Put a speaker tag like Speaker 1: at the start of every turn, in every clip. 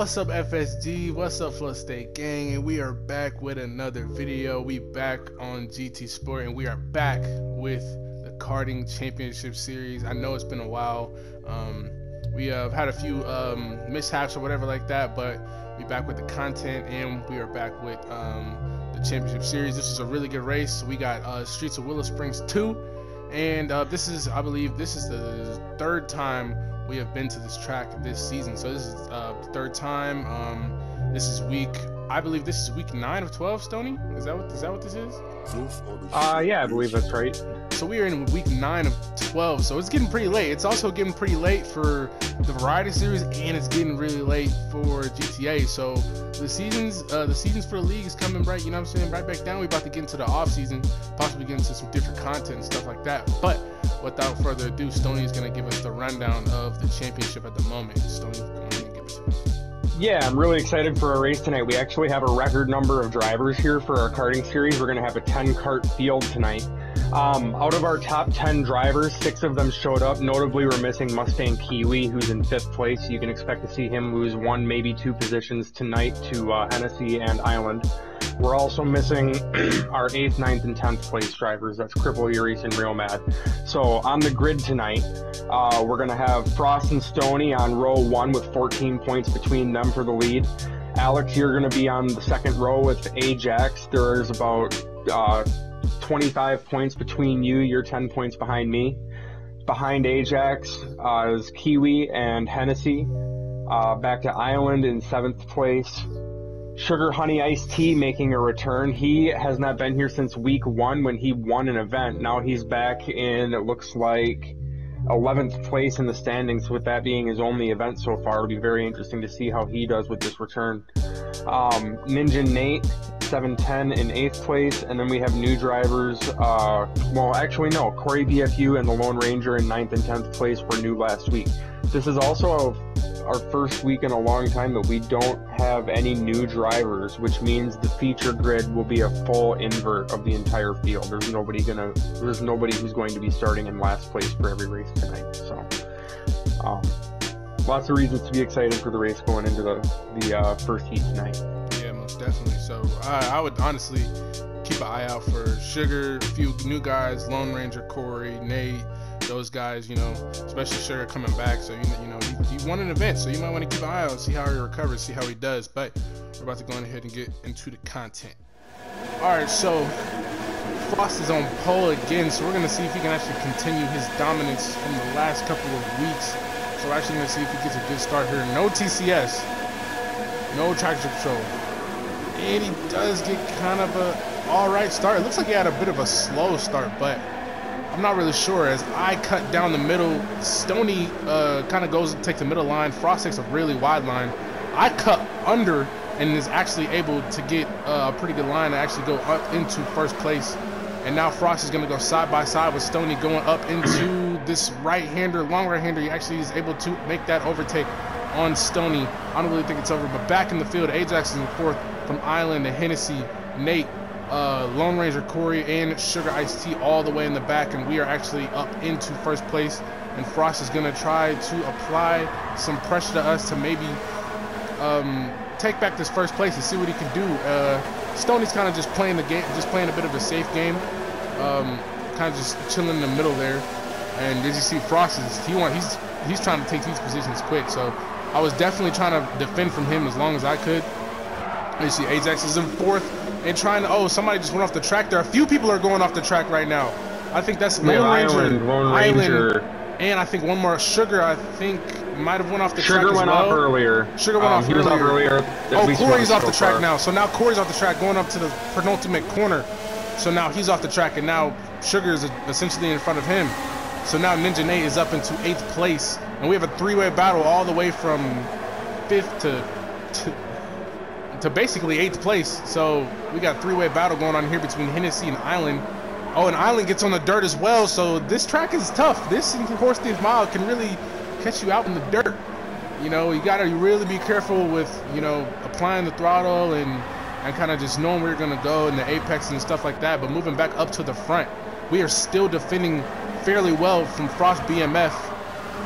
Speaker 1: what's up FSG, what's up Flood State Gang, and we are back with another video. We back on GT Sport, and we are back with the karting championship series. I know it's been a while. We have had a few mishaps or whatever like that, but we back with the content, and we are back with the championship series. This is a really good race. We got Streets of Willow Springs 2, and this is, I believe, this is the third time we have been to this track this season. So this is the third time. This is I believe this is week 9 of 12, Stoney? Is that what this is?
Speaker 2: Yeah, I believe that's right.
Speaker 1: So we are in week 9 of 12, so it's getting pretty late. It's also getting pretty late for the variety series, and it's getting really late for GTA. So the seasons for the league is coming right, you know what I'm saying, right back down. We're about to get into the off season, possibly get into some different content and stuff like that. But without further ado, Stoney is going to give us the rundown of the championship at the moment. Stoney, go ahead and give it to us.
Speaker 2: Yeah, I'm really excited for our race tonight. We actually have a record number of drivers here for our karting series. We're going to have a 10-kart field tonight. Out of our top 10 drivers, 6 of them showed up. Notably, we're missing Mustang Kiwi, who's in 5th place. You can expect to see him lose 1, maybe 2 positions tonight to Hennessy and Island. We're also missing our 8th, 9th, and 10th place drivers. That's Cripple, Uris, and Real Mad. So on the grid tonight, we're going to have Frost and Stoney on row 1 with 14 points between them for the lead. Alex, you're going to be on the 2nd row with Ajax. There's about 25 points between you. You're 10 points behind me. Behind Ajax is Kiwi and Hennessy. Back to Island in 7th place. Sugar Honey Iced Tea making a return. He has not been here since week 1 when he won an event. Now he's back in, it looks like, 11th place in the standings, with that being his only event so far. It'll be very interesting to see how he does with this return. Ninja Nate, 710 in 8th place, and then we have new drivers. Well, actually no, Corey BFU and the Lone Ranger in 9th and 10th place were new last week. This is also our first week in a long time that we don't have any new drivers, which means the feature grid will be a full invert of the entire field. There's nobody who's going to be starting in last place for every race tonight. So lots of reasons to be excited for the race going into the first heat tonight.
Speaker 1: Yeah, most definitely. So I would honestly keep an eye out for Sugar, a few new guys, Lone Ranger, Corey, Nate, those guys, you know, especially Sugar coming back. So, you know, he won an event, so you might want to keep an eye out, see how he recovers, see how he does. But we're about to go ahead and get into the content. All right, so Frost is on pole again, so we're going to see if he can actually continue his dominance from the last couple of weeks. So we're actually going to see if he gets a good start here. No TCS, no traction control, and he does get kind of a all right start. It looks like he had a bit of a slow start, but I'm not really sure. As I cut down the middle, Stoney kind of goes to take the middle line. Frost takes a really wide line. I cut under and is actually able to get a pretty good line to actually go up into 1st place. And now Frost is going to go side by side with Stoney going up into this right-hander, long right-hander. He actually is able to make that overtake on Stoney. I don't really think it's over, but back in the field, Ajax is in 4th from Island to Hennessy, Nate, Lone Ranger, Corey, and Sugar Iced Tea all the way in the back, and we are actually up into 1st place. And Frost is going to try to apply some pressure to us to maybe take back this 1st place and see what he can do. Stoney's kind of just playing the game, just playing a bit of a safe game, kind of just chilling in the middle there. And as you see, Frost is he's trying to take these positions quick. So I was definitely trying to defend from him as long as I could. You see, Ajax is in 4th. And trying to, oh, somebody just went off the track there. A few people are going off the track right now. I think that's Lone Ranger, and I think one more. Sugar, I think, might have went off the track as well.
Speaker 2: Sugar went off earlier.
Speaker 1: Sugar went off earlier. Oh, Corey's off the track
Speaker 2: far.
Speaker 1: now. So now Corey's off the track going up to the penultimate corner. So now he's off the track, and now Sugar is essentially in front of him. So now Ninja Nate is up into 8th place. And we have a 3-way battle all the way from 5th to basically 8th place. So we got a 3-way battle going on here between Hennessy and Island. Oh, and Island gets on the dirt as well. So this track is tough. This horse-themed mile can really catch you out in the dirt. You know, you gotta really be careful with, you know, applying the throttle and kind of just knowing where you're gonna go in the apex and stuff like that. But moving back up to the front, we are still defending fairly well from Frost BMF.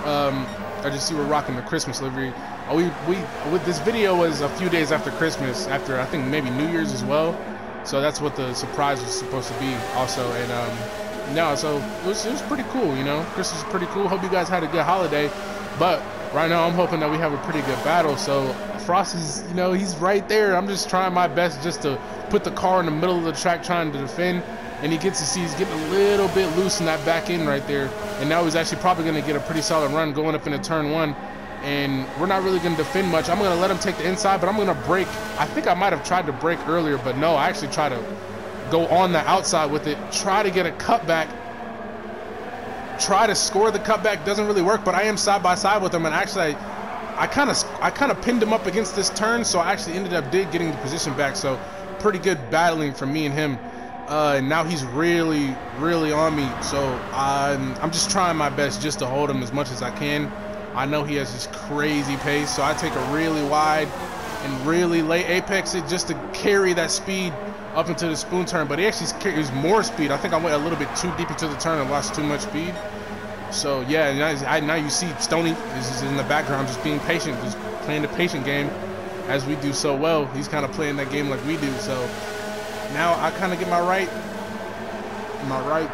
Speaker 1: I just see we're rocking the Christmas livery. With this video was a few days after Christmas, after I think maybe New Year's as well. So that's what the surprise was supposed to be also. And no, so it was pretty cool, you know. Christmas was pretty cool. Hope you guys had a good holiday. But right now I'm hoping that we have a pretty good battle. So Frost is, you know, he's right there. I'm just trying my best just to put the car in the middle of the track trying to defend. And he gets to see he's getting a little bit loose in that back end right there. And now he's actually probably going to get a pretty solid run going up into turn 1. And we're not really going to defend much. I'm going to let him take the inside, but I'm going to brake. I think I might have tried to brake earlier, but no, I actually tried to go on the outside with it, try to get a cutback, try to score the cutback. Doesn't really work, but I am side by side with him, and actually I kind of pinned him up against this turn, so I actually ended up getting the position back. So pretty good battling from me and him. And now he's really on me, so I'm just trying my best just to hold him as much as I can. I know he has this crazy pace, so I take a really wide and really late apex it just to carry that speed up into the spoon turn. But he actually carries more speed. I think I went a little bit too deep into the turn and lost too much speed. So yeah, now you see Stoney is in the background just being patient, just playing the patient game as we do so well. He's kind of playing that game like we do. So now I kind of get my right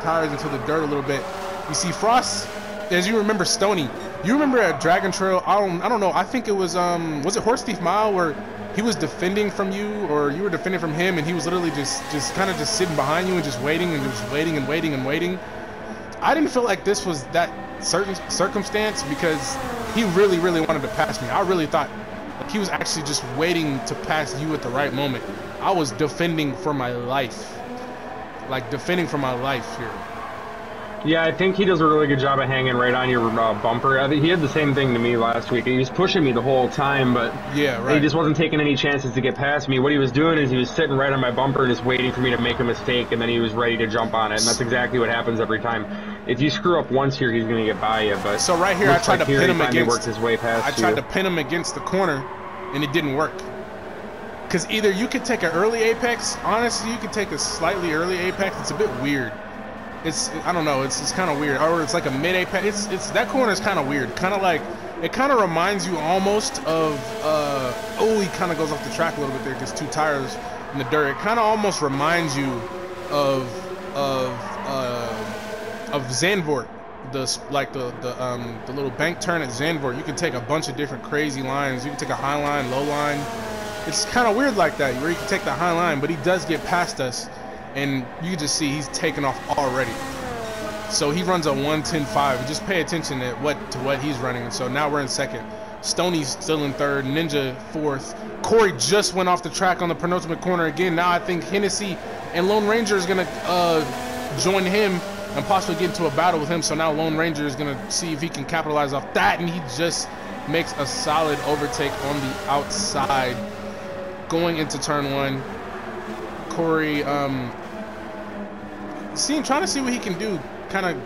Speaker 1: tires into the dirt a little bit. You see Frost, as you remember Stoney, you remember at Dragon Trail, I don't know, I think it was it Horse Thief Mile where he was defending from you, or you were defending from him, and he was literally just kind of just sitting behind you and just waiting and just waiting and waiting and waiting. I didn't feel like this was that certain circumstance because he really wanted to pass me. I really thought like he was actually just waiting to pass you at the right moment. I was defending for my life, like defending for my life here.
Speaker 2: Yeah, I think he does a really good job of hanging right on your bumper. I think he had the same thing to me last week. He was pushing me the whole time, but
Speaker 1: yeah, right.
Speaker 2: He just wasn't taking any chances to get past me. What he was doing is he was sitting right on my bumper and just waiting for me to make a mistake, and then he was ready to jump on it. And that's exactly what happens every time. If you screw up once here, he's going to get by you. But
Speaker 1: so right here, I tried to pin him against.
Speaker 2: His way past
Speaker 1: I tried to pin him against the corner, and it didn't work. Because either you could take an early apex. Honestly, you could take a slightly early apex. It's a bit weird. I don't know, it's kind of weird, or it's like a mid apex. It's that corner is kind of weird, kind of like it kind of reminds you almost of he kind of goes off the track a little bit there because 2 tires in the dirt. It kind of almost reminds you of Zandvoort, the little bank turn at Zandvoort. You can take a bunch of different crazy lines. You can take a high line, low line. It's kind of weird like that, where you can take the high line, but he does get past us. And you can just see he's taken off already. So he runs a 1:10.5. Just pay attention to what he's running. And so now we're in second. Stoney's still in third. Ninja fourth. Corey just went off the track on the penultimate corner again. Now I think Hennessy and Lone Ranger is going to join him and possibly get into a battle with him. So now Lone Ranger is going to see if he can capitalize off that. And he just makes a solid overtake on the outside going into turn 1. Corey, trying to see what he can do, kind of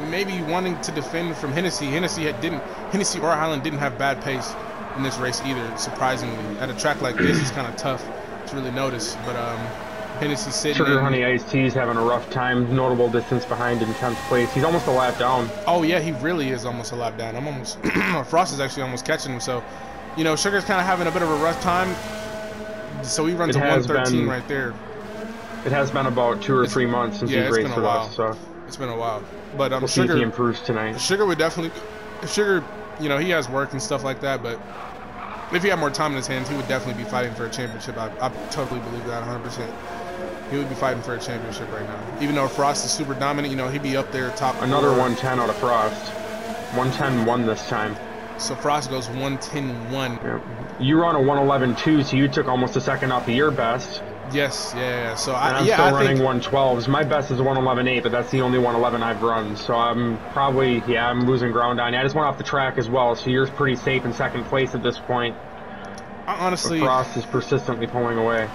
Speaker 1: maybe wanting to defend from Hennessy. Hennessy or Highland didn't have bad pace in this race either, surprisingly. At a track like this, it's kind of tough to really notice, but Hennessy's sitting
Speaker 2: Sugar Honey Iced Tea's having a rough time, notable distance behind in 10th place. He's almost a lap down.
Speaker 1: Oh yeah, he really is almost a lap down. I'm almost, Frost is actually almost catching him, so, you know, Sugar's kind of having a bit of a rough time. So he runs a 1:13 right there.
Speaker 2: It has been about 2 or 3 months since he's raced with us, so
Speaker 1: it's been a while. But
Speaker 2: we'll see if he improves tonight.
Speaker 1: Sugar would definitely, Sugar, you know, he has work and stuff like that, but if he had more time in his hands, he would definitely be fighting for a championship. I totally believe that 100%. He would be fighting for a championship right now. Even though Frost is super dominant, you know, he'd be up there top.
Speaker 2: Another 110 out of Frost. 110-1 this time.
Speaker 1: So Frost goes 110-1.
Speaker 2: Yep. You run a 111-2, so you took almost a second off of your best.
Speaker 1: Yes, yeah. So
Speaker 2: I'm still running 112s. My best is a 111.8, but that's the only 111 I've run. So I'm probably, I'm losing ground on you. I just went off the track as well, so you're pretty safe in second place at this point.
Speaker 1: Honestly,
Speaker 2: but Frost is persistently pulling away.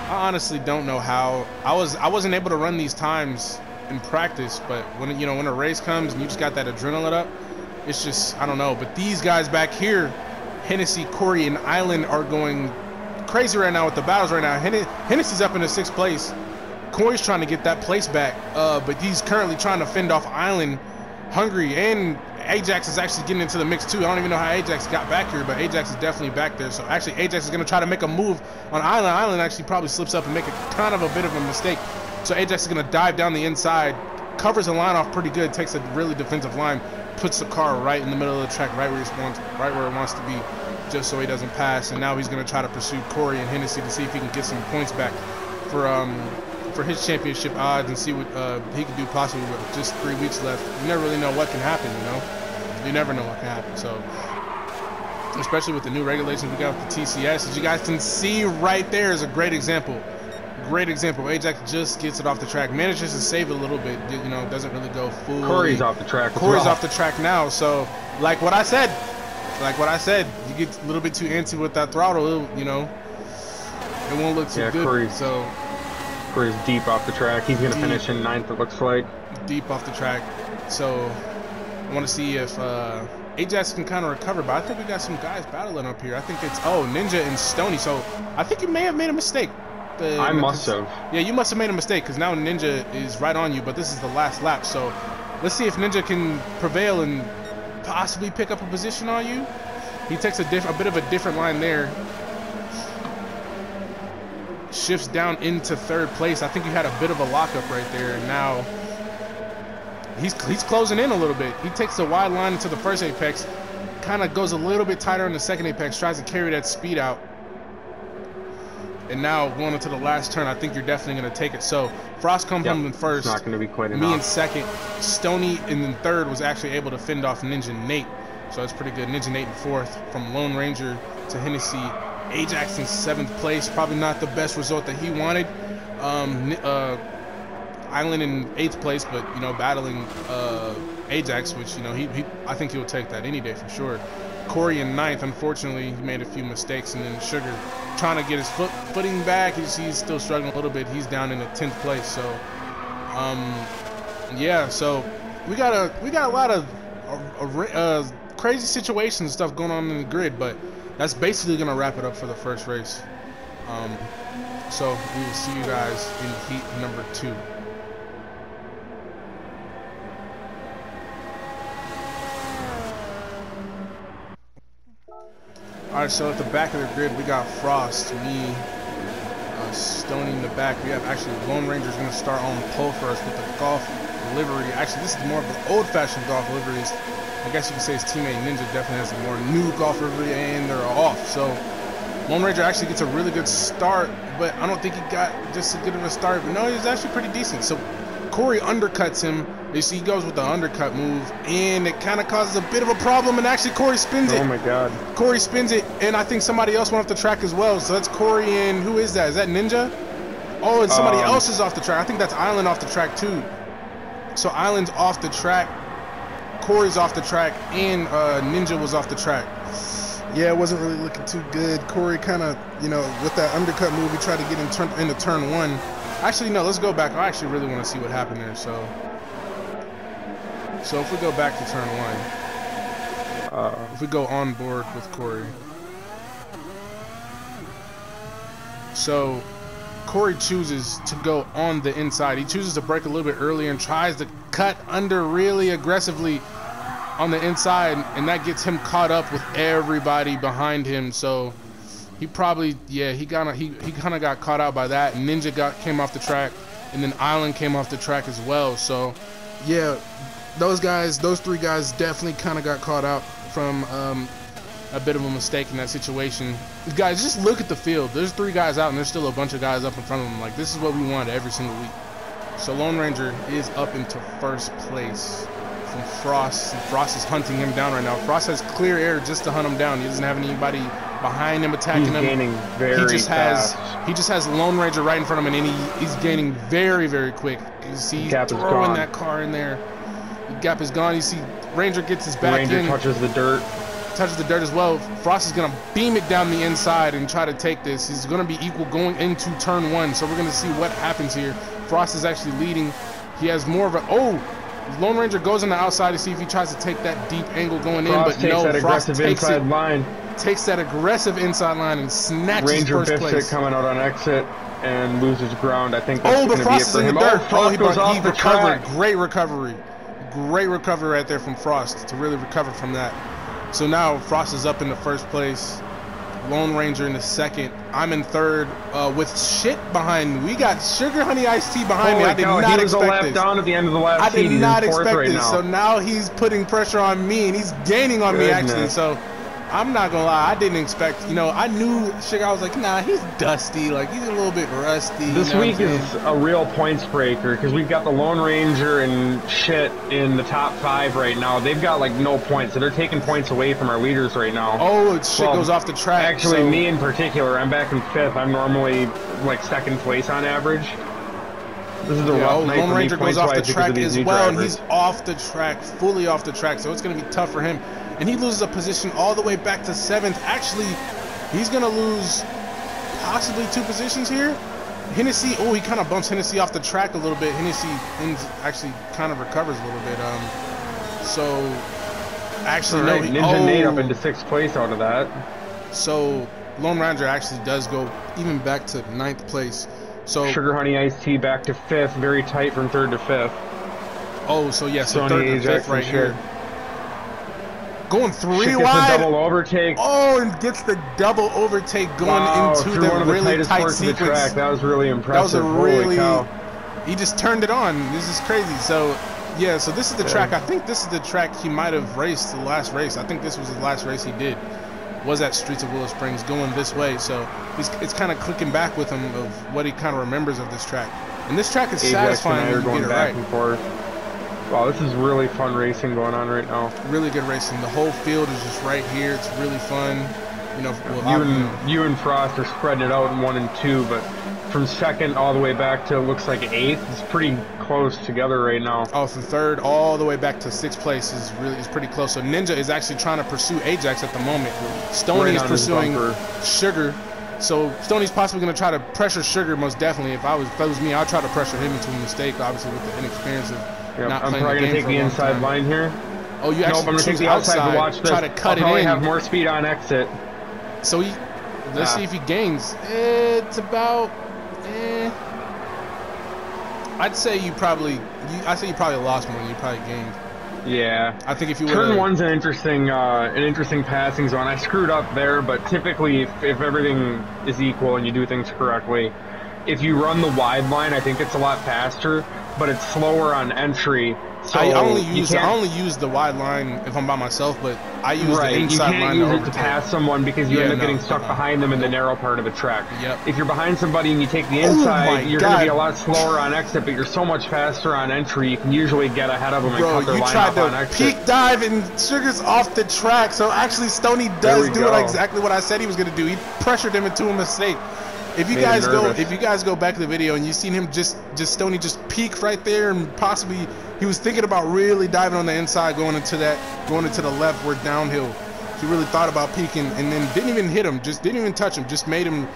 Speaker 1: I honestly don't know how. I wasn't able to run these times in practice, but when when a race comes and you just got that adrenaline up, it's just, I don't know. But these guys back here, Hennessy, Corey, and Island are going crazy right now with the battles right now. Hennessy's up in the 6th place. Corey's trying to get that place back, but he's currently trying to fend off Island, Hungry, and Ajax is actually getting into the mix too. I don't even know how Ajax got back here, but Ajax is definitely back there. So actually Ajax is going to try to make a move on Island. Island actually probably slips up and make a kind of a bit of a mistake. So Ajax is going to dive down the inside, covers the line off pretty good, takes a really defensive line, puts the car right in the middle of the track, right where it wants to be, just so he doesn't pass. And now he's going to try to pursue Corey and Hennessy to see if he can get some points back for his championship odds and see what he can do possibly with just 3 weeks left. You never really know what can happen, you know? You never know what can happen. So, especially with the new regulations we got with the TCS, as you guys can see right there is a great example. Great example. Ajax just gets it off the track, manages to save it a little bit, you know, doesn't really go full.
Speaker 2: Corey's off the track.
Speaker 1: Corey's off the track now, so like what I said, you get a little bit too antsy with that throttle, you know, it won't look too good. So
Speaker 2: Corey's deep off the track. He's going to finish in 9th, it looks like.
Speaker 1: Deep off the track. So I want to see if Ajax can kind of recover, but I think we got some guys battling up here. I think it's, Ninja and Stony. So I think you may have made a mistake.
Speaker 2: I must have.
Speaker 1: Yeah, you must have made a mistake because now Ninja is right on you, but this is the last lap. So let's see if Ninja can prevail and possibly pick up a position on you. He takes a bit of a different line there. Shifts down into 3rd place. I think you had a bit of a lockup right there, and now he's closing in a little bit. He takes the wide line into the 1st apex, kind of goes a little bit tighter in the 2nd apex, tries to carry that speed out. And now going into the last turn, I think you're definitely going to take it. So Frost comes home in 1st.
Speaker 2: It's not going to be quite enough.
Speaker 1: Me in 2nd. Stony in 3rd was actually able to fend off Ninja Nate. So that's pretty good. Ninja Nate in 4th. From Lone Ranger to Hennessy. Ajax in 7th place. Probably not the best result that he wanted. Island in 8th place, but, you know, battling Ajax, which, you know, I think he'll take that any day for sure. Corey in 9th, unfortunately, he made a few mistakes, and then Sugar trying to get his footing back. He's still struggling a little bit. He's down in the 10th place. So, yeah. So we got a lot of crazy situations and stuff going on in the grid, but that's basically gonna wrap it up for the first race. So we will see you guys in heat number 2. Alright, so at the back of the grid, we got Frost, me, Stony in the back. We have actually Lone Ranger's going to start on pole for us with the golf livery. Actually, this is more of the old-fashioned golf liveries. I guess you can say his teammate Ninja definitely has a more new golf livery, and they're off. So Lone Ranger actually gets a really good start, but I don't think he got just as good of a start. But no, he was actually pretty decent. So Corey undercuts him. You see, he goes with the undercut move, and it kind of causes a bit of a problem, and actually Corey spins it.
Speaker 2: Oh my god.
Speaker 1: Corey spins it, and I think somebody else went off the track as well. So that's Corey, and who is that? Is that Ninja? Oh, and somebody else is off the track. I think that's Island off the track too. So Island's off the track, Corey's off the track, and Ninja was off the track. Yeah, it wasn't really looking too good. Corey kind of, you know, with that undercut move, he tried to get into turn 1. Actually, no, let's go back. I actually really want to see what happened there. So if we go back to turn 1, if we go on board with Corey. So Corey chooses to go on the inside. He chooses to brake a little bit earlier and tries to cut under really aggressively on the inside, and that gets him caught up with everybody behind him. So he probably, yeah, he kind of got caught out by that. Ninja came off the track, and then Island came off the track as well. So yeah, those 3 guys definitely kind of got caught out from a bit of a mistake in that situation. Guys, just look at the field. There's 3 guys out, and there's still a bunch of guys up in front of them. Like, this is what we want every single week. So Lone Ranger is up into 1st place from Frost. And Frost is hunting him down right now. Frost has clear air just to hunt him down. He doesn't have anybody behind him attacking him.
Speaker 2: He's gaining very fast.
Speaker 1: He just has Lone Ranger right in front of him, and he's gaining very, very quick. You see, he's throwing that car in there. The gap is gone. You see, Ranger gets his back in.
Speaker 2: Ranger touches the dirt.
Speaker 1: Touches the dirt as well. Frost is going to beam it down the inside and try to take this. He's going to be equal going into turn 1. So we're going to see what happens here. Frost is actually leading. He has more of a... Oh! Lone Ranger goes on the outside to see if he tries to take that deep angle going in, but no. Frost takes that aggressive inside line and snatches first place.
Speaker 2: Ranger coming out on exit and loses ground. I think that's
Speaker 1: but
Speaker 2: going to be it
Speaker 1: Frost is
Speaker 2: for
Speaker 1: in
Speaker 2: him.
Speaker 1: the dirt.
Speaker 2: Frost goes off
Speaker 1: he
Speaker 2: the
Speaker 1: recovered.
Speaker 2: track.
Speaker 1: Great recovery. great recovery right there from Frost to really recover from that. So now Frost is up in the first place. Lone Ranger in the second. I'm in third with shit behind me. We got Sugar Honey Iced Tea behind me. I did not expect this.
Speaker 2: Down at the end of the last
Speaker 1: I did not expect this. So now he's putting pressure on me, and he's gaining on me actually. So I'm not gonna lie, I didn't expect. You know, I knew Sugar. I was like, nah, he's dusty. Like he's a little bit rusty.
Speaker 2: This week is a real points breaker because we've got the Lone Ranger and shit in the top 5 right now. They've got like no points, so they're taking points away from our leaders right now.
Speaker 1: Oh, shit goes off the track.
Speaker 2: Actually, me in particular, I'm back in 5th. I'm normally like 2nd place on average. This is a rough night
Speaker 1: Lone
Speaker 2: for
Speaker 1: Ranger
Speaker 2: me
Speaker 1: goes off the
Speaker 2: points-wise
Speaker 1: track
Speaker 2: because of
Speaker 1: as
Speaker 2: these new
Speaker 1: well, and
Speaker 2: drivers.
Speaker 1: he's off the track, fully off the track. So it's gonna be tough for him. And he loses a position all the way back to 7th. Actually, he's gonna lose possibly 2 positions here. Hennessy, oh, he kind of bumps Hennessy off the track a little bit. Hennessy actually kind of recovers a little bit. So actually, no,
Speaker 2: Ninja Nate up into 6th place out of that.
Speaker 1: So Lone Ranger actually does go even back to 9th place. So
Speaker 2: Sugar Honey Iced Tea back to 5th, very tight from 3rd to 5th.
Speaker 1: Oh, so yeah, so 3rd to 5th right here. Going 3
Speaker 2: gets
Speaker 1: wide.
Speaker 2: a double overtake.
Speaker 1: Oh, and gets the double overtake going into the really tight sequence.
Speaker 2: Track. That was really impressive.
Speaker 1: That was a really. He just turned it on. This is crazy. So, yeah. So this is the track. I think this is the track he might have raced the last race. I think this was the last race he did. Was at Streets of Willow Springs, going this way. So it's kind of clicking back with him of what he kind of remembers of this track. And this track is satisfying when you get it right.
Speaker 2: And forth. Wow, this is really fun racing going on right now.
Speaker 1: Really good racing. The whole field is just right here. It's really fun. You know,
Speaker 2: you and Frost are spreading it out in 1 and 2, but from 2nd all the way back to looks like 8th, it's pretty close together right now.
Speaker 1: Oh, from 3rd all the way back to 6th place is pretty close. So Ninja is actually trying to pursue Ajax at the moment. Stoney is pursuing Sugar. So Stoney's possibly going to try to pressure Sugar most definitely. If it was me, I'd try to pressure him into a mistake, obviously with the inexperience of not
Speaker 2: I'm
Speaker 1: playing
Speaker 2: probably going to take the inside line here.
Speaker 1: Oh, you actually
Speaker 2: I'm going to take the outside to watch this.
Speaker 1: Try to cut
Speaker 2: I'll probably
Speaker 1: it in.
Speaker 2: Have more speed on exit.
Speaker 1: So let's see if he gains. It's about. I'd say you probably lost more than you probably gained.
Speaker 2: Yeah.
Speaker 1: I think if you
Speaker 2: Turn 1's an interesting passing zone. I screwed up there, but typically if everything is equal and you do things correctly, if you run the wide line, I think it's a lot faster, but it's slower on entry. So
Speaker 1: I only use the wide line if I'm by myself, but I use the inside line.
Speaker 2: You can't use it to pass someone because you end up getting stuck behind them in the narrow part of the track.
Speaker 1: Yep.
Speaker 2: If you're behind somebody and you take the inside, you're going to be a lot slower on exit, but you're so much faster on entry, you can usually get ahead of them and cut their line off on exit.
Speaker 1: Peak dive and Sugar's off the track, so actually Stoney does do exactly what I said he was going to do. He pressured him into a mistake. If you guys go back to the video and you seen him Stoney just peak right there, and possibly he was thinking about really diving on the inside, going into the left where downhill. He really thought about peaking and then didn't even hit him, just didn't even touch him, just made him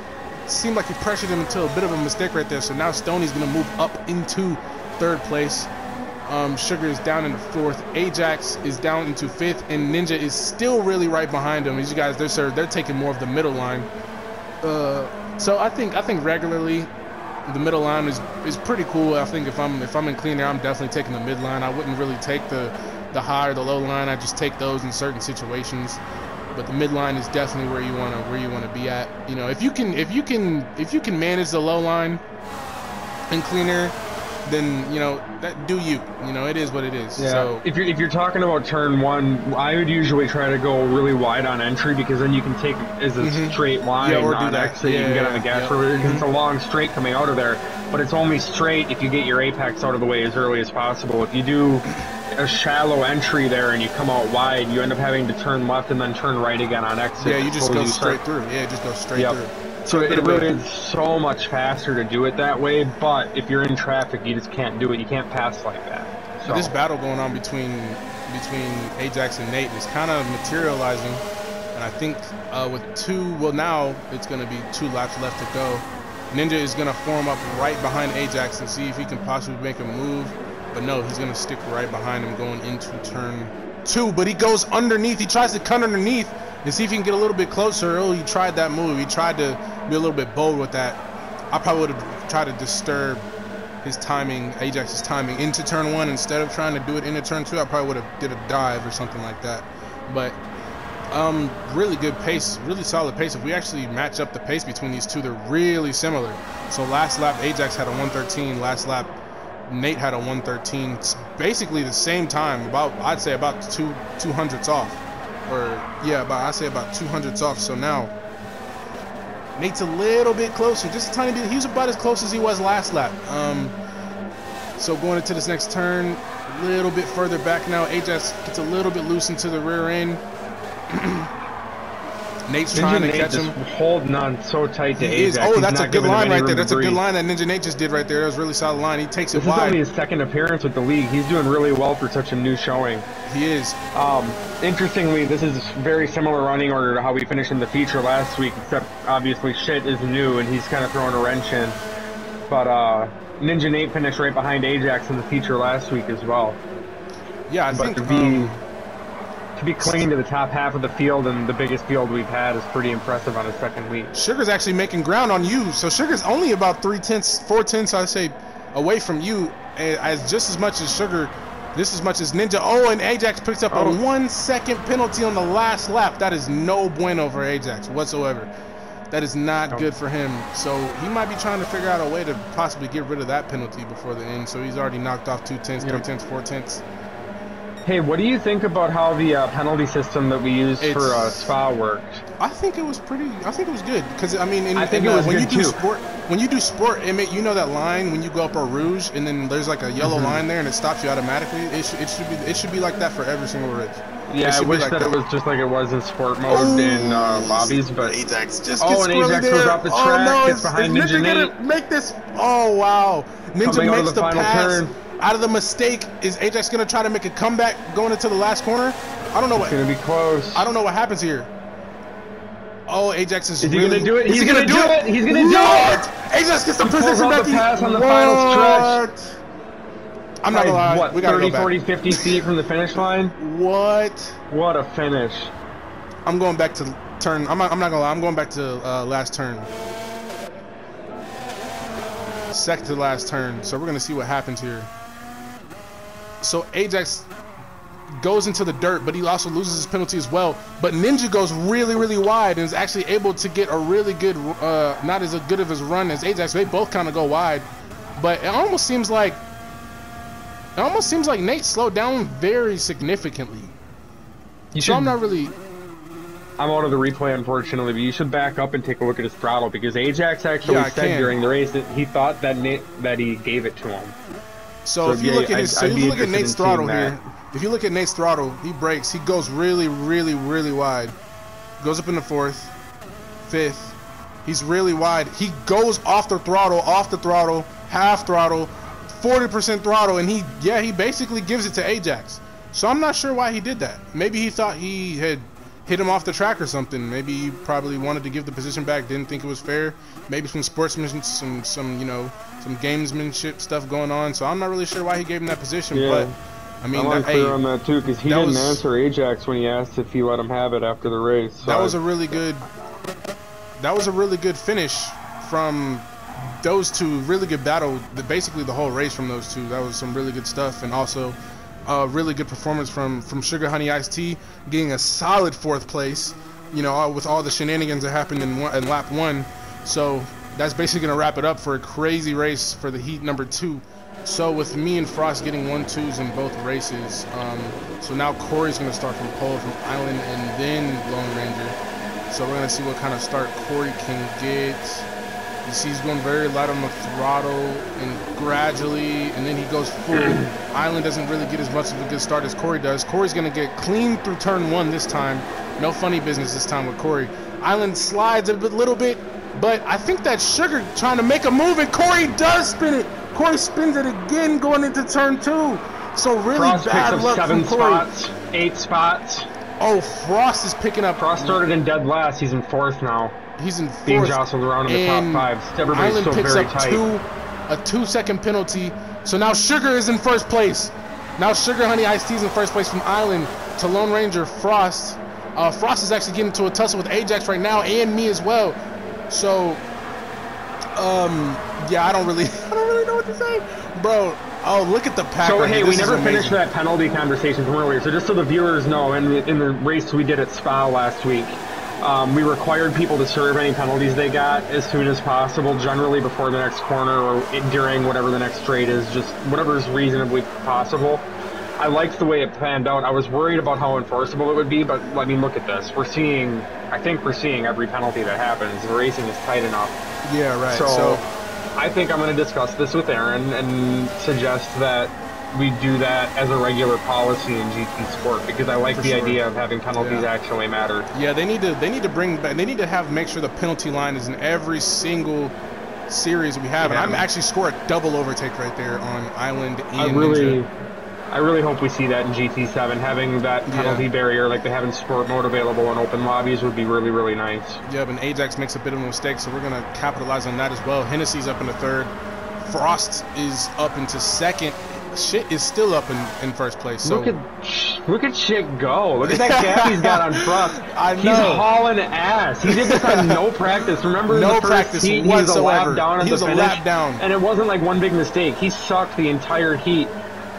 Speaker 1: seem like he pressured him into a bit of a mistake right there. So now Stoney's gonna move up into 3rd place. Sugar is down in the 4th. Ajax is down into 5th, and Ninja is still really right behind him. As you guys, they're taking more of the middle line. So I think regularly the middle line is pretty cool. I think if I'm in clean air, I'm definitely taking the mid line. I wouldn't really take the high or the low line. I just take those in certain situations. But the mid line is definitely where you wanna be at. You know, if you can manage the low line in clean air, then it is what it is.
Speaker 2: Yeah.
Speaker 1: So
Speaker 2: if you're talking about turn 1, I would usually try to go really wide on entry because then you can take as a straight line on exit. You can get on the gas because it's a long straight coming out of there, but it's only straight if you get your apex out of the way as early as possible. If you do a shallow entry there and you come out wide, you end up having to turn left and then turn right again on exit.
Speaker 1: Yeah, you just go straight through. Yeah, just go straight through.
Speaker 2: So it really is so much faster to do it that way, but if you're in traffic, you just can't do it. You can't pass like that. So
Speaker 1: this battle going on between Ajax and Nate is kind of materializing, and I think now it's going to be 2 laps left to go. Ninja is going to form up right behind Ajax and see if he can possibly make a move, but no, he's going to stick right behind him going into turn 2, but he goes underneath. He tries to cut underneath and see if he can get a little bit closer. Oh, he tried that move. He tried to be a little bit bold with that. I probably would have tried to disturb his timing, Ajax's timing into turn 1 instead of trying to do it into turn 2. I probably would have did a dive or something like that. But really good pace, really solid pace. If we actually match up the pace between these two, they're really similar. So last lap Ajax had a 113, last lap Nate had a 113. It's basically the same time, about, I'd say about 200ths off. Or yeah, I'd say about 200ths off. So now Nate's a little bit closer, just a tiny bit. He's about as close as he was last lap. So going into this next turn, a little bit further back now. Ajax gets a little bit loose into the rear end. Nate's trying to catch him.
Speaker 2: Holding on so tight to Ajax.
Speaker 1: Oh, that's a good line right there. That's a good line that Ninja Nate just did right there. That was a really solid line. He takes it wide.
Speaker 2: This is only his second appearance with the league. He's doing really well for such a new showing.
Speaker 1: He is.
Speaker 2: Interestingly, this is very similar running order to how we finished in the feature last week, except obviously shit is new and he's kind of throwing a wrench in. But Ninja Nate finished right behind Ajax in the feature last week as well.
Speaker 1: Yeah, I think
Speaker 2: to be clinging to the top half of the field and the biggest field we've had is pretty impressive on his second week.
Speaker 1: Sugar's actually making ground on you. So Sugar's only about 4/10, I'd say, away from you, as just as much as Sugar, just as much as Ninja. Oh, and Ajax picks up a 1 second penalty on the last lap. That is no bueno for Ajax whatsoever. That is not good for him. So he might be trying to figure out a way to possibly get rid of that penalty before the end. So he's already knocked off 2/10, 3/10, 4/10.
Speaker 2: Hey, what do you think about how the penalty system that we used for Spa worked?
Speaker 1: I think it was good because I mean, when you do sport, you know that line when you go up a rouge and then there's like a yellow line there and it stops you automatically. It should be like that for every single race.
Speaker 2: Yeah, I wish that it was just like it was in sport mode in lobbies, but
Speaker 1: Ajax just
Speaker 2: and Ajax goes off the track, gets behind Ninja Nate.
Speaker 1: Make this. Oh wow, Ninja makes the pass.
Speaker 2: Turn.
Speaker 1: Out of the mistake, is Ajax gonna try to make a comeback going into the last corner? I don't know what.
Speaker 2: It's gonna be close.
Speaker 1: I don't know what happens here. Oh, Ajax is
Speaker 2: he
Speaker 1: really,
Speaker 2: gonna do it? He's gonna do it. He's gonna do it.
Speaker 1: Ajax gets the position back.
Speaker 2: The pass on the final stretch.
Speaker 1: I'm not gonna lie.
Speaker 2: What,
Speaker 1: we gotta
Speaker 2: 30,
Speaker 1: go back.
Speaker 2: 40, 50 feet from the finish line?
Speaker 1: What?
Speaker 2: What a finish.
Speaker 1: I'm going back to turn. I'm not gonna lie. I'm going back to last turn. Second to last turn. So we're gonna see what happens here. So Ajax goes into the dirt, but he also loses his penalty as well. But Ninja goes really, really wide and is actually able to get a really good, not as good of his run as Ajax. They both kind of go wide, but it almost seems like Nate slowed down very significantly. I'm not really.
Speaker 2: I'm out of the replay, unfortunately, but you should back up and take a look at his throttle because Ajax actually said during the race that he thought that he gave it to him.
Speaker 1: So if you look at Nate's throttle here, if you look at Nate's throttle, he brakes. He goes really, really, really wide. Goes up in the fourth, fifth. He's really wide. He goes off the throttle, half throttle, 40% throttle, and he basically gives it to Ajax. So I'm not sure why he did that. Maybe he thought he had hit him off the track or something. Maybe he probably wanted to give the position back, didn't think it was fair. Maybe some sportsmanship, some gamesmanship stuff going on. So I'm not really sure why he gave him that position.
Speaker 2: Yeah.
Speaker 1: But I mean,
Speaker 2: I'm unclear on that too because he didn't answer Ajax when he asked if he let him have it after the race. So
Speaker 1: that was a really good finish from those two. Really good battle. Basically the whole race from those two. That was some really good stuff, and also really good performance from Sugar Honey Iced Tea, getting a solid 4th place, you know, with all the shenanigans that happened in lap 1. So that's basically going to wrap it up for a crazy race for the heat number 2. So with me and Frost getting 1-2s in both races, so now Corey's going to start from pole from Island and then Lone Ranger. So we're going to see what kind of start Corey can get. You see he's going very light on the throttle and gradually, and then he goes full. Island doesn't really get as much of a good start as Corey does. Corey's going to get clean through turn 1 this time. No funny business this time with Corey. Island slides a little bit, but I think that's Sugar trying to make a move, and Corey does spin it. Corey spins it again going into turn 2. So really
Speaker 2: Frost
Speaker 1: bad luck from Corey.
Speaker 2: 8 spots.
Speaker 1: Oh, Frost is picking up.
Speaker 2: Frost started in dead last. He's in 4th now.
Speaker 1: He's in 4th.
Speaker 2: Being jostled around in the top 5. Everybody's
Speaker 1: Island
Speaker 2: still
Speaker 1: picks
Speaker 2: very
Speaker 1: up
Speaker 2: tight.
Speaker 1: a 2-second penalty. So now Sugar is in 1st place. Now Sugar Honey Iced Tea's in 1st place from Island to Lone Ranger Frost. Frost is actually getting into a tussle with Ajax right now and me as well. So Yeah, I don't really know what to say, bro. Oh, look at the pack.
Speaker 2: So,
Speaker 1: right
Speaker 2: hey,
Speaker 1: here.
Speaker 2: we
Speaker 1: This is
Speaker 2: never finished
Speaker 1: amazing.
Speaker 2: that penalty conversation from earlier. So just so the viewers know, in the race we did at Spa last week, we required people to serve any penalties they got as soon as possible, generally before the next corner or during whatever the next straight is, just whatever is reasonably possible. I liked the way it planned out. I was worried about how enforceable it would be, but I mean, look at this. I think we're seeing every penalty that happens. The racing is tight enough.
Speaker 1: Yeah, right.
Speaker 2: So I think I'm going to discuss this with Aaron and suggest that we do that as a regular policy in GT Sport, because I like the idea of having penalties actually matter.
Speaker 1: Yeah, they need to bring back. They need to make sure the penalty line is in every single series we have.
Speaker 2: Yeah.
Speaker 1: And I'm actually score a double overtake right there on Island and Ninja.
Speaker 2: I really hope we see that in GT7. Having that penalty barrier like they have in Sport Mode available in open lobbies would be really, really nice.
Speaker 1: Yeah, but Ajax makes a bit of a mistake, so we're going to capitalize on that as well. Hennessy's up into third. Frost is up into second. Shit is still up in first place. So
Speaker 2: look at shit go. Look at that gap he's got on Frost.
Speaker 1: I know.
Speaker 2: He's hauling ass. He did this on no practice. Remember, in the first heat, he was a lap down at the finish,
Speaker 1: lap down.
Speaker 2: And it wasn't like one big mistake. He sucked the entire heat.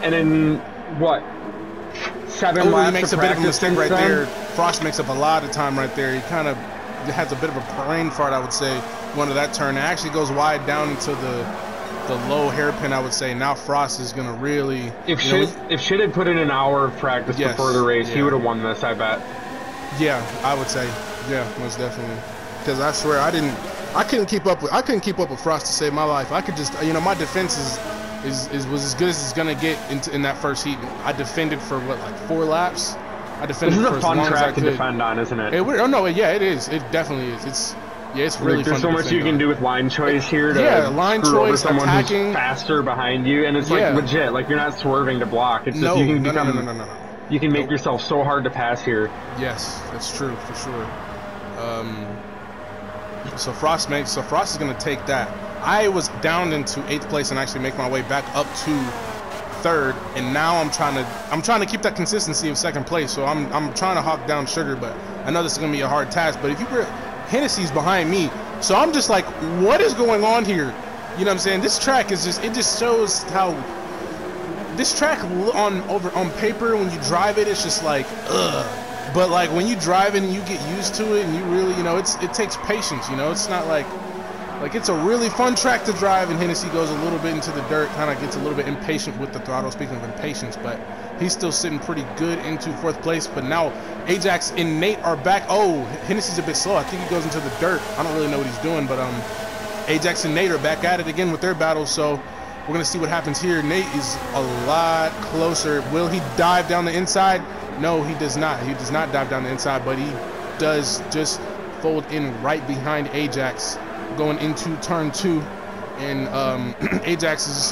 Speaker 2: And in what, 7 laps? He
Speaker 1: makes a bit of a mistake right there. Frost makes up a lot of time right there. He kind of has a bit of a brain fart, I would say, going to that turn. It actually goes wide down into the low hairpin, I would say. Now Frost is going to really...
Speaker 2: If Shit had put in an hour of practice before the race, he would have won this, I bet.
Speaker 1: Yeah, I would say. Yeah, most definitely. Because I swear, I couldn't keep up with Frost to save my life. I could just, my defense was as good as it's gonna get in that first heat. I defended for what, like 4 laps. I defended for as long as I could. This is a fun track to
Speaker 2: defend on, isn't it?
Speaker 1: Oh no, yeah, it is. It definitely is. It's really fun.
Speaker 2: There's so much you can do with line choice here to
Speaker 1: line
Speaker 2: screw over
Speaker 1: choice,
Speaker 2: someone
Speaker 1: attacking,
Speaker 2: who's faster behind you, and it's like legit. Like you're not swerving to block. It's just you can You can make yourself so hard to pass here.
Speaker 1: Yes, that's true for sure. So Frost is gonna take that. I was down into 8th place and actually make my way back up to 3rd, and now I'm trying to keep that consistency of 2nd place. So I'm trying to hawk down Sugar, but I know this is gonna be a hard task. But if you were Hennessy's behind me, so I'm just like, what is going on here? You know what I'm saying? This track is it just shows how this track on paper, when you drive it, it's just like ugh. But like when you drive it and you get used to it and you really, it takes patience. It's not like it's a really fun track to drive, and Hennessy goes a little bit into the dirt, kind of gets a little bit impatient with the throttle, speaking of impatience, but he's still sitting pretty good into 4th place. But now Ajax and Nate are back. Oh, Hennessy's a bit slow. I think he goes into the dirt. I don't really know what he's doing, but Ajax and Nate are back at it again with their battle, so we're going to see what happens here. Nate is a lot closer. Will he dive down the inside? No, he does not. He does not dive down the inside, but he does just fold in right behind Ajax going into turn 2. And Ajax is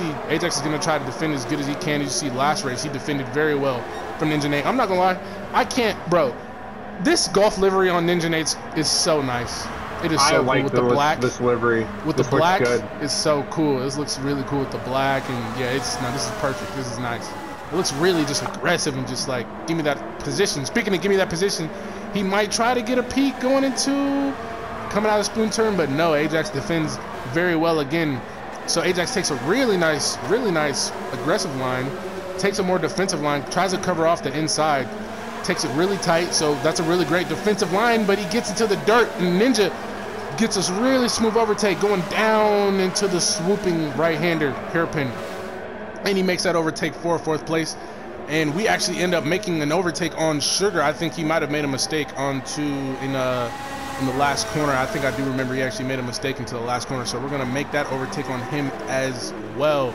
Speaker 1: going to try to defend as good as he can. As you see, last race, he defended very well from Ninja Nate. I'm not going to lie. Bro, this Golf livery on Ninja Nate's is so nice. It is so cool with the black.
Speaker 2: This livery.
Speaker 1: With the black, it's so cool. This looks really cool with the black, and yeah, this is perfect. This is nice. It looks really just aggressive and just like, give me that position. Speaking of give me that position, he might try to get a peek coming out of spoon turn, but no, Ajax defends very well again. So Ajax takes a really nice aggressive line, takes a more defensive line, tries to cover off the inside, takes it really tight. So that's a really great defensive line, but he gets into the dirt, and Ninja gets us really smooth overtake going down into the swooping right-hander hairpin, and he makes that overtake for 4th place. And we actually end up making an overtake on Sugar. I think he might have made a mistake in the last corner. I think I do remember he actually made a mistake into the last corner, so we're going to make that overtake on him as well.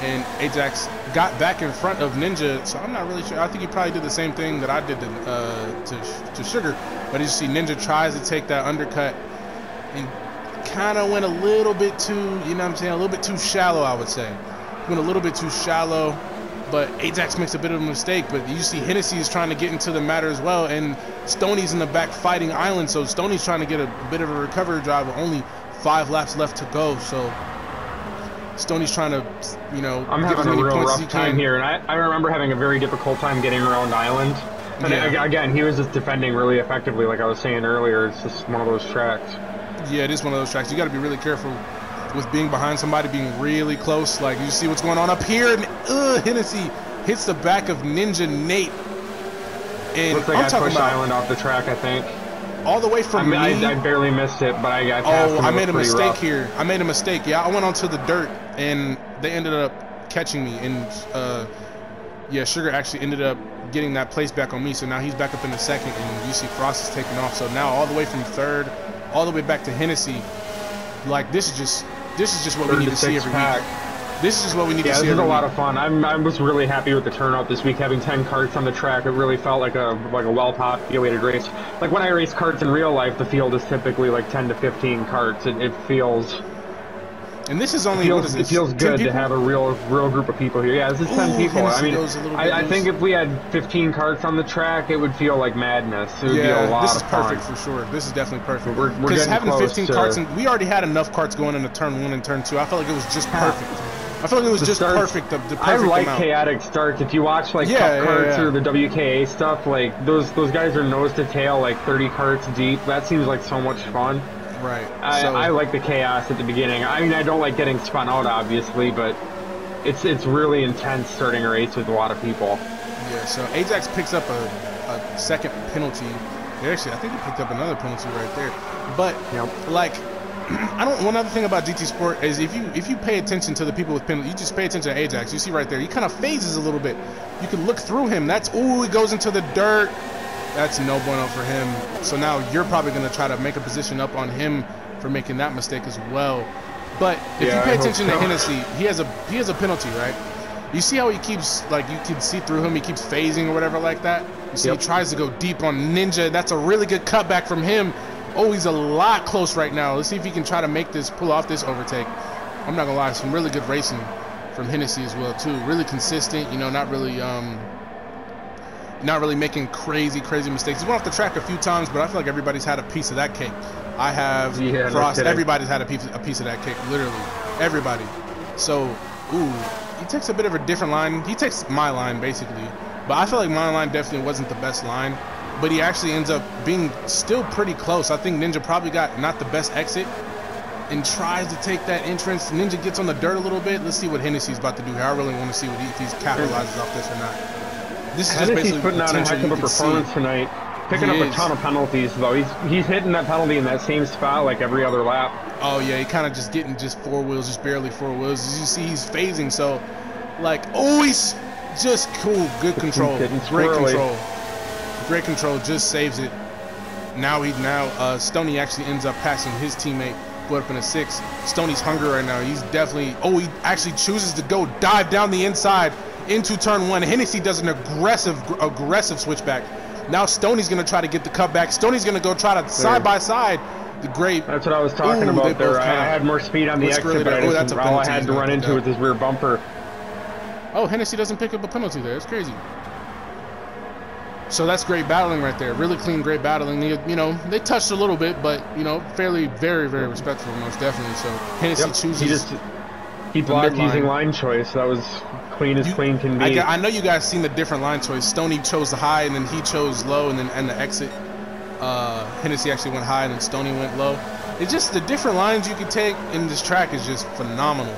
Speaker 1: And Ajax got back in front of Ninja, so I'm not really sure. I think he probably did the same thing that I did to Sugar. But as you see, Ninja tries to take that undercut and kind of went a little bit too, a little bit too shallow, I would say. Went a little bit too shallow, but Ajax makes a bit of a mistake. But you see Hennessy is trying to get into the matter as well, and Stoney's in the back fighting Island, so Stoney's trying to get a bit of a recovery drive with only 5 laps left to go. So Stoney's trying to,
Speaker 2: I'm having a real rough time here, and I remember having a very difficult time getting around Island. And again, he was just defending really effectively, like I was saying earlier. It's just one of those tracks.
Speaker 1: Yeah, it is one of those tracks. You got to be really careful. with being behind somebody, being really close. Like, you see what's going on up here, and Hennessy hits the back of Ninja Nate. And
Speaker 2: looks like
Speaker 1: I'm
Speaker 2: I
Speaker 1: talking
Speaker 2: pushed
Speaker 1: about
Speaker 2: Island off the track, I think.
Speaker 1: all the way from
Speaker 2: I
Speaker 1: me.
Speaker 2: I barely missed it, but I passed him.
Speaker 1: I made a mistake
Speaker 2: rough.
Speaker 1: here. I made a mistake. Yeah, I went onto the dirt, and they ended up catching me. And yeah, Sugar actually ended up getting that place back on me. So now he's back up in the second, and you see Frost is taking off. So now all the way from third, all the way back to Hennessy. Like, this is just what we need to see every week. This is just what we need to see every week.
Speaker 2: This is a lot of fun. I was really happy with the turnout this week, having 10 karts on the track. It really felt like a well-populated race. Like, when I race karts in real life, the field is typically like 10 to 15 karts. It feels...
Speaker 1: And this is only,
Speaker 2: it feels good to have a real group of people here. Yeah, this is 10 people. I mean, I think if we had 15 karts on the track, it would feel like madness. It would be a lot of fun.
Speaker 1: This is perfect for sure. This is definitely perfect.
Speaker 2: Because
Speaker 1: having 15 karts, and we already had enough karts going into turn 1 and turn 2. I felt like it was just perfect. I feel like it was just perfect. The perfect
Speaker 2: I like
Speaker 1: amount.
Speaker 2: chaotic starts. If you watch like Cup Karts or the WKA stuff, like those guys are nose to tail, like 30 karts deep. That seems like so much fun.
Speaker 1: Right.
Speaker 2: I like the chaos at the beginning. I mean, I don't like getting spun out, obviously, but it's really intense starting a race with a lot of people.
Speaker 1: Yeah. So Ajax picks up a second penalty. Actually, I think he picked up another penalty right there. But like. One other thing about GT Sport is if you pay attention to the people with penalties, you just pay attention to Ajax. You see right there, he kind of phases a little bit. You can look through him. He goes into the dirt. That's no bueno for him. So now you're probably going to try to make a position up on him for making that mistake as well. But if you pay attention to Hennessy, he has a penalty, right? You see how he keeps, like, you can see through him, he keeps phasing or whatever like that? You see he tries to go deep on Ninja. That's a really good cutback from him. Oh, he's a lot close right now. Let's see if he can try to pull off this overtake. I'm not gonna lie, some really good racing from Hennessy as well too. Really consistent, you know, not really making crazy mistakes. He went off the track a few times, but I feel like everybody's had a piece of that cake. I have Frost. Everybody's had a piece of that cake, literally everybody. So, he takes a bit of a different line. He takes my line basically, but I feel like my line definitely wasn't the best line. But he actually ends up being still pretty close. I think Ninja probably got not the best exit and tries to take that entrance. Ninja gets on the dirt a little bit. Let's see what Hennessy's about to do here. I really want to see if he capitalizes off this or not. This is just basically
Speaker 2: putting out a heck of a performance tonight. Picking up a ton of penalties, though. He's hitting that penalty in that same spot like every other lap.
Speaker 1: Oh, yeah. He kind of just getting four wheels, just barely four wheels. As you see, he's phasing. So, like, he's just cool. Good control. Great control. Great control, just saves it. Now Stoney actually ends up passing his teammate, go up in a 6. Stoney's hungry right now. He's definitely, he actually chooses to go dive down the inside into turn 1. Hennessy does an aggressive switchback. Now Stoney's gonna try to get the cutback. Stoney's gonna go try to side by side. That's
Speaker 2: what I was talking about there. I had more speed on the exit, but all I had to run into with his rear bumper.
Speaker 1: Oh, Hennessy doesn't pick up a penalty there. It's crazy. So that's great battling right there. Really clean, great battling. You know, they touched a little bit, but, you know, fairly, very respectful, most definitely. So Hennessy chooses.
Speaker 2: He blocked using line choice. That was clean as clean can be.
Speaker 1: I know you guys seen the different line choice. Stoney chose the high, and then he chose low, and the exit. Hennessy actually went high, and then Stoney went low. It's just the different lines you can take in this track is just phenomenal.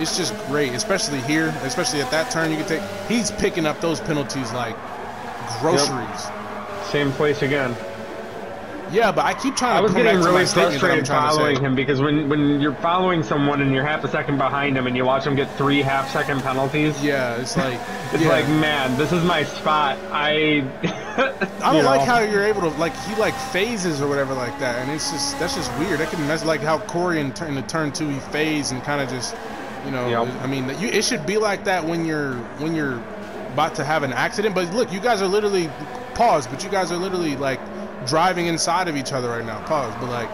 Speaker 1: It's just great, especially here, especially at that turn you can take. He's picking up those penalties like groceries.
Speaker 2: Same place again.
Speaker 1: Yeah, but I keep trying to.
Speaker 2: I was getting really frustrated following him because when you're following someone and you're half a second behind him and you watch him get 3 half-second penalties.
Speaker 1: Yeah, it's like
Speaker 2: like, man, this is my spot. I
Speaker 1: don't like how you're able to he phases or whatever like that, and that's just weird. That can mess like how Corey in the turn 2 he phased and kind of just I mean it should be like that when you're about to have an accident. But look, you guys are literally but you guys are literally like driving inside of each other right now. But like,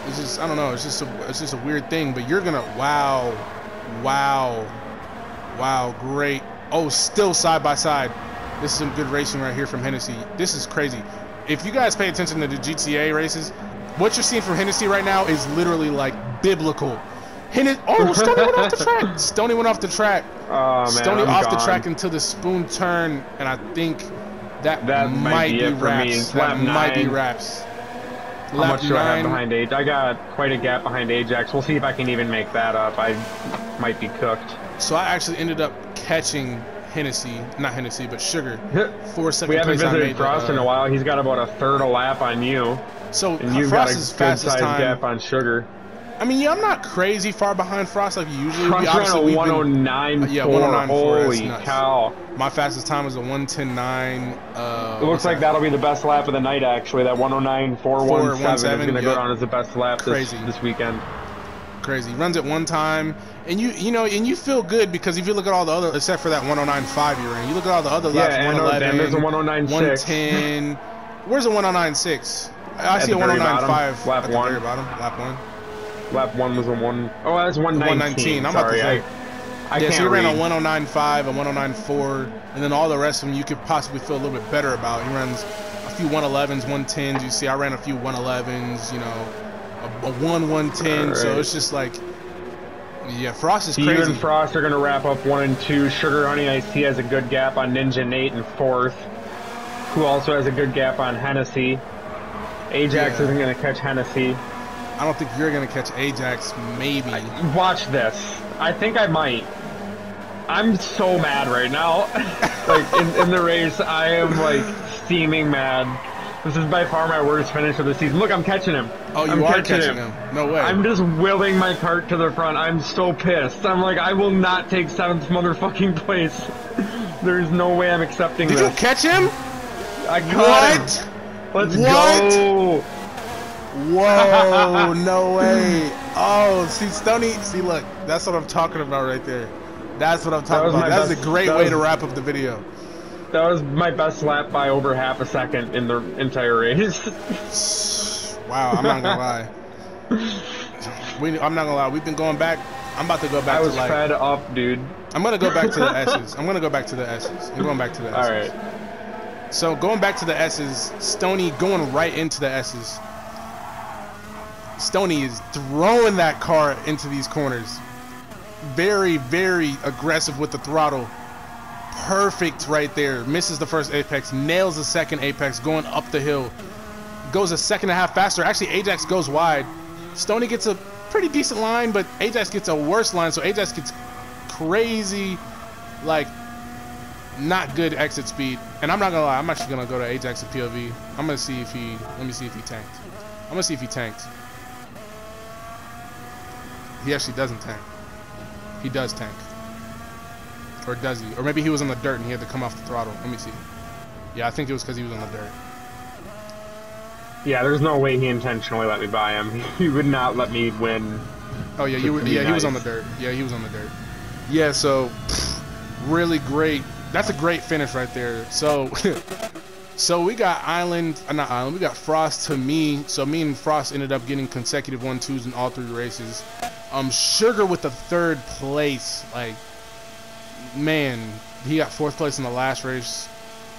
Speaker 1: it's just, I don't know, it's just a weird thing. But you're gonna wow, great. Still side by side. This is some good racing right here from Hennessy. This is crazy. If you guys pay attention to the GTA races, what you're seeing from Hennessy right now is literally like biblical. Stoney went off the track. Stoney went off the track.
Speaker 2: Oh, man,
Speaker 1: Stoney off the track into the spoon turn, and I think that might be wraps. That might be wraps.
Speaker 2: How much do I have behind Ajax? I got quite a gap behind Ajax. We'll see if I can even make that up. I might be cooked.
Speaker 1: So I actually ended up catching Hennessy, not Hennessy, but Sugar. For second
Speaker 2: we haven't
Speaker 1: place,
Speaker 2: visited Frost in a while. He's got about a third a lap on you.
Speaker 1: So
Speaker 2: and you've
Speaker 1: Frost's
Speaker 2: got a
Speaker 1: fastest
Speaker 2: good-sized
Speaker 1: time
Speaker 2: gap on Sugar.
Speaker 1: I mean, yeah, I'm not crazy far behind Frost like usually.
Speaker 2: Frost's on a 109.4.
Speaker 1: Yeah, 109.4.
Speaker 2: Holy cow.
Speaker 1: My fastest time was a 110.9.
Speaker 2: It looks like that'll be the best lap of the night, actually. That 109.417 is going to go down as the best lap this weekend.
Speaker 1: Crazy. Runs it one time, and you feel good because if you look at all the other, except for that 109.5 you're in, you look at all the other laps. 111.
Speaker 2: There's a 109.6.
Speaker 1: 110. Where's a 109.6? I see a 109.5
Speaker 2: lap
Speaker 1: at the very bottom. Lap 1.
Speaker 2: Lap 1 was a 1. Oh, that's 119.
Speaker 1: I'm about to say.
Speaker 2: I can't
Speaker 1: so he ran
Speaker 2: read.
Speaker 1: a 109.5, a 109.4, and then all the rest of them you could possibly feel a little bit better about. He runs a few 111s, 110s. You see, I ran a few 111s. A 110. Right. So it's just like, yeah, Frost is crazy.
Speaker 2: You and Frost are gonna wrap up 1 and 2. Sugar Honey I see has a good gap on Ninja Nate in 4th, who also has a good gap on Hennessy. Ajax isn't gonna catch Hennessy.
Speaker 1: I don't think you're gonna catch Ajax. Maybe.
Speaker 2: Watch this. I think I might. I'm so mad right now. Like in the race, I am like steaming mad. This is by far my worst finish of the season. Look, I'm catching him.
Speaker 1: Oh, you are catching him. No way.
Speaker 2: I'm just willing my cart to the front. I'm so pissed. I'm like, I will not take 7th motherfucking place. There's no way I'm accepting this.
Speaker 1: Did you catch him?
Speaker 2: I caught him. Let's go.
Speaker 1: Whoa, no way. Oh, see, Stoney, look, that's what I'm talking about right there. That's what I'm talking about. That's a great way to wrap up the video.
Speaker 2: That was my best lap by over half a second in the entire race.
Speaker 1: Wow, I'm not gonna lie. I'm not gonna lie. We've been going back. I'm about to go back to like.
Speaker 2: I was fed up, dude.
Speaker 1: I'm gonna go back to the S's. I'm going back to the S's.
Speaker 2: All right.
Speaker 1: So going back to the S's, Stoney going right into the S's. Stoney is throwing that car into these corners. Very, very aggressive with the throttle. Perfect right there. Misses the first apex, nails the second apex, going up the hill. Goes a second and a half faster. Actually, Ajax goes wide. Stoney gets a pretty decent line, but Ajax gets a worse line, so Ajax gets crazy, like, not good exit speed. And I'm not gonna lie, I'm actually gonna go to Ajax and POV. I'm gonna see if he, let me see if he tanked. I'm gonna see if he tanked. He actually doesn't tank. He does tank. Or does he? Or maybe he was on the dirt and he had to come off the throttle. Let me see. Yeah, I think it was because he was on the dirt.
Speaker 2: Yeah, there's no way he intentionally let me buy him. He would not let me win.
Speaker 1: Oh yeah, he was on the dirt. Yeah, he was on the dirt. Yeah, so really great. That's a great finish right there. So so we got we got Frost to me. So me and Frost ended up getting consecutive 1-2s in all 3 races. Sugar with the 3rd place. Like, man, he got 4th place in the last race,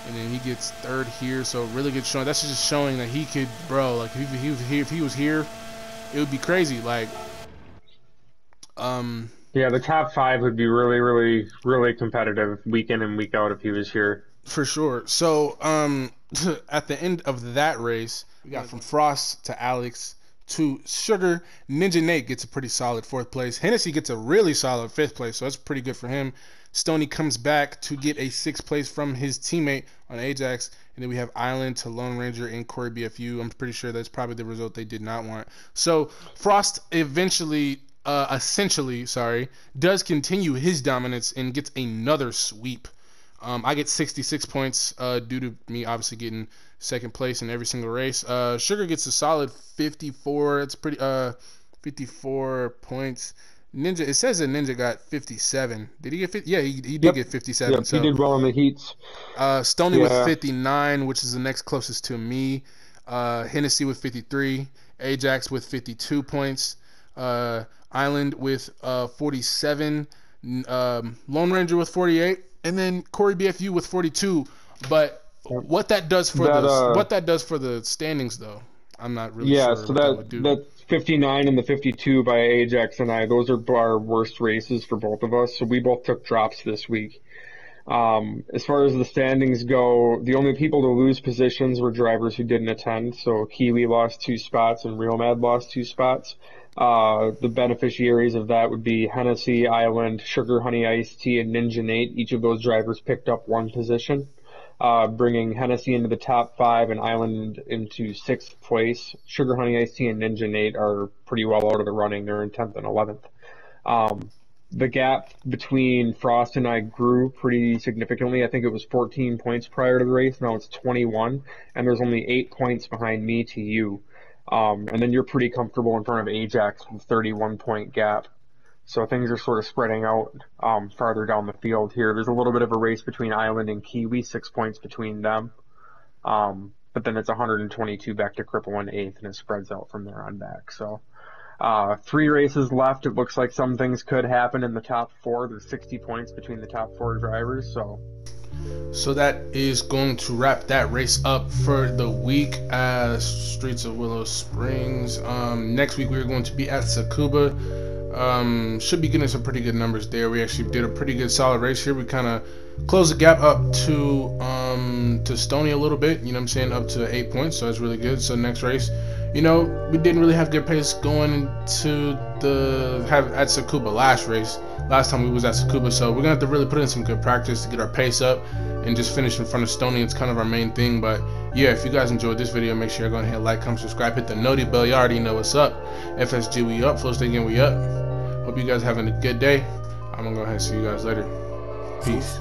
Speaker 1: and then he gets 3rd here. So really good showing. That's just showing that he could, bro. Like if he was here, it would be crazy. Like,
Speaker 2: yeah, the top 5 would be really, really, really competitive week in and week out if he was here.
Speaker 1: For sure. So at the end of that race, we got from Frost to Alex to Sugar. Ninja Nate gets a pretty solid 4th place. Hennessy gets a really solid 5th place, so that's pretty good for him. Stoney comes back to get a 6th place from his teammate on Ajax. And then we have Island to Lone Ranger and Corey BFU. I'm pretty sure that's probably the result they did not want. So Frost essentially, does continue his dominance and gets another sweep. I get 66 points due to me obviously getting 2nd place in every single race. Sugar gets a solid 54. It's pretty 54 points. Ninja, it says that Ninja got 57. Did he get 50? Yeah, he did get 57.
Speaker 2: Yep, so he did well in the heats.
Speaker 1: Stoney with 59, which is the next closest to me. Hennessy with 53. Ajax with 52 points. Island with 47. Lone Ranger with 48. And then Corey BFU with 42. But what that does for the standings, though, I'm not really sure.
Speaker 2: Yeah, so that 59 and the 52 by Ajax and I, those are our worst races for both of us. So we both took drops this week. As far as the standings go, the only people to lose positions were drivers who didn't attend. So Kiwi lost 2 spots and Real Mad lost 2 spots. The beneficiaries of that would be Hennessy, Island, Sugar Honey Iced Tea, and Ninja Nate. Each of those drivers picked up 1 position, bringing Hennessy into the top 5 and Island into 6th place. Sugar Honey Iced Tea and Ninja Nate are pretty well out of the running. They're in 10th and 11th. The gap between Frost and I grew pretty significantly. I think it was 14 points prior to the race. Now it's 21, and there's only 8 points behind me to you. And then you're pretty comfortable in front of Ajax with a 31-point gap. So things are sort of spreading out farther down the field here. There's a little bit of a race between Island and Kiwi, 6 points between them. But then it's 122 back to Cripple in 8th, and it spreads out from there on back. So 3 races left. It looks like some things could happen in the top 4. There's 60 points between the top 4 drivers.
Speaker 1: So that is going to wrap that race up for the week at Streets of Willow Springs. Next week we're going to be at Tsukuba. Should be getting some pretty good numbers there. We actually did a pretty good solid race here. We kind of closed the gap up to Stony a little bit, you know what I'm saying, up to 8 points, so that's really good. So next race, you know, we didn't really have good pace going into at Tsukuba last time we was at Tsukuba, so we're gonna have to really put in some good practice to get our pace up and just finish in front of Stony. It's kind of our main thing. But yeah, if you guys enjoyed this video, make sure you're going to hit like, comment, subscribe, hit the noti bell. You already know what's up. FSG, we up. Flow State again, we up. Hope you guys having a good day. I'm gonna go ahead and see you guys later. Peace.